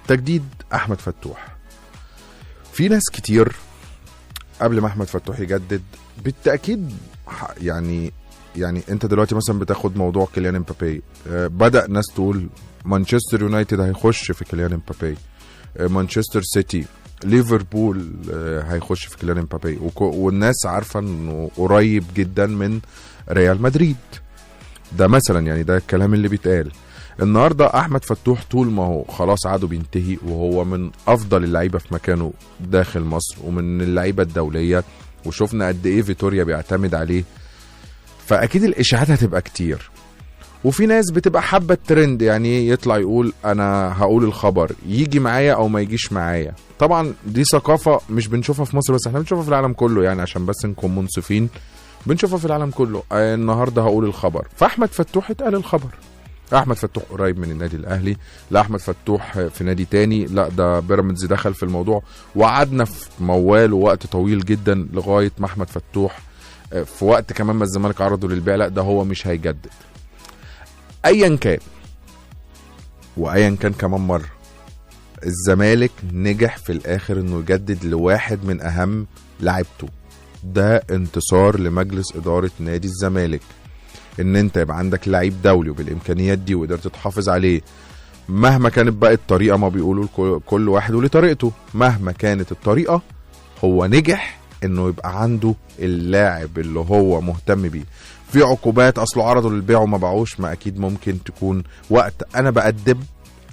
تجديد احمد فتوح. في ناس كتير قبل ما احمد فتوح يجدد بالتاكيد يعني انت دلوقتي مثلا بتاخد موضوع كيليان امبابي، بدا ناس تقول مانشستر يونايتد هيخش في كيليان امبابي، مانشستر سيتي، ليفربول هيخش في كيليان امبابي، والناس عارفه انه قريب جدا من ريال مدريد. ده مثلا يعني ده الكلام اللي بيتقال. النهارده احمد فتوح طول ما هو خلاص عاده بينتهي وهو من افضل اللعيبه في مكانه داخل مصر ومن اللعيبه الدوليه، وشفنا قد ايه فيتوريا بيعتمد عليه، فاكيد الاشاعات هتبقى كتير. وفي ناس بتبقى حابه الترند، يعني يطلع يقول انا هقول الخبر يجي معايا او ما يجيش معايا. طبعا دي ثقافه مش بنشوفها في مصر بس، احنا بنشوفها في العالم كله، يعني عشان بس نكون منصفين بنشوفها في العالم كله. النهارده هقول الخبر، فاحمد فتوح اتقال الخبر. احمد فتوح قريب من النادي الاهلي، لا احمد فتوح في نادي تاني، لا ده بيراميدز دخل في الموضوع، وقعدنا في موال ووقت طويل جدا لغايه ما احمد فتوح في وقت كمان ما الزمالك عرضه للبيع، لا ده هو مش هيجدد. ايا كان وايا كان كمان مره، الزمالك نجح في الاخر انه يجدد لواحد من اهم لاعبته. ده انتصار لمجلس اداره نادي الزمالك، ان انت يبقى عندك لعيب دولي وبالامكانيات دي وقدرت تحافظ عليه مهما كانت بقى الطريقه، ما بيقولوا كل واحد وليه طريقته، مهما كانت الطريقه هو نجح انه يبقى عنده اللاعب اللي هو مهتم بيه. في عقوبات اصله عرضوا للبيع وما باعوش، ما اكيد ممكن تكون وقت انا بأدب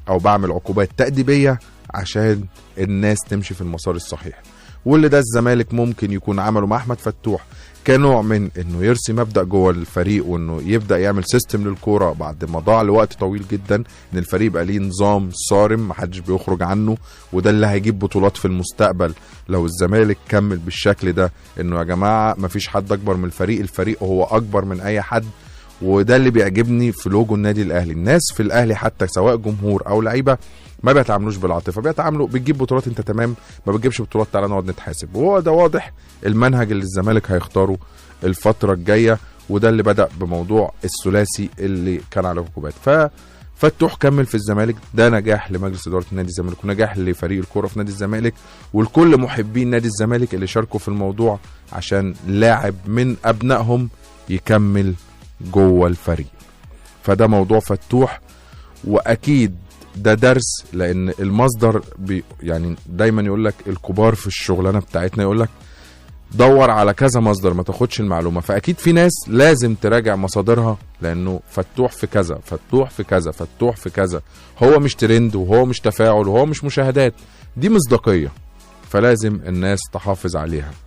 او بعمل عقوبات تأديبيه عشان الناس تمشي في المسار الصحيح، واللي ده الزمالك ممكن يكون عمله مع احمد فتوح كنوع من انه يرسي مبدأ جوه الفريق، وانه يبدأ يعمل سيستم للكوره بعد ما ضاع لوقت طويل جدا، ان الفريق يبقى ليه نظام صارم محدش بيخرج عنه، وده اللي هيجيب بطولات في المستقبل لو الزمالك كمل بالشكل ده، انه يا جماعه مفيش حد اكبر من الفريق هو اكبر من اي حد. وده اللي بيعجبني في لوجو النادي الاهلي، الناس في الاهلي حتى سواء جمهور او لعيبه ما بيتعاملوش بالعاطفه، بيتعاملوا بتجيب بطولات انت تمام، ما بتجيبش بطولات تعالى نقعد نتحاسب. وهو ده واضح المنهج اللي الزمالك هيختاره الفتره الجايه، وده اللي بدا بموضوع الثلاثي اللي كان على عقوبات. فتوح كمل في الزمالك، ده نجاح لمجلس اداره نادي الزمالك ونجاح لفريق الكوره في نادي الزمالك والكل محبين نادي الزمالك اللي شاركوا في الموضوع عشان لاعب من ابنائهم يكمل جوه الفريق. فده موضوع فتوح، واكيد ده درس، لان المصدر يعني دايما يقول لك الكبار في الشغلانه بتاعتنا يقول لك دور على كذا مصدر ما تاخدش المعلومه، فاكيد في ناس لازم تراجع مصادرها، لانه فتوح في كذا فتوح في كذا فتوح في كذا، هو مش ترند وهو مش تفاعل وهو مش مشاهدات، دي مصداقيه، فلازم الناس تحافظ عليها.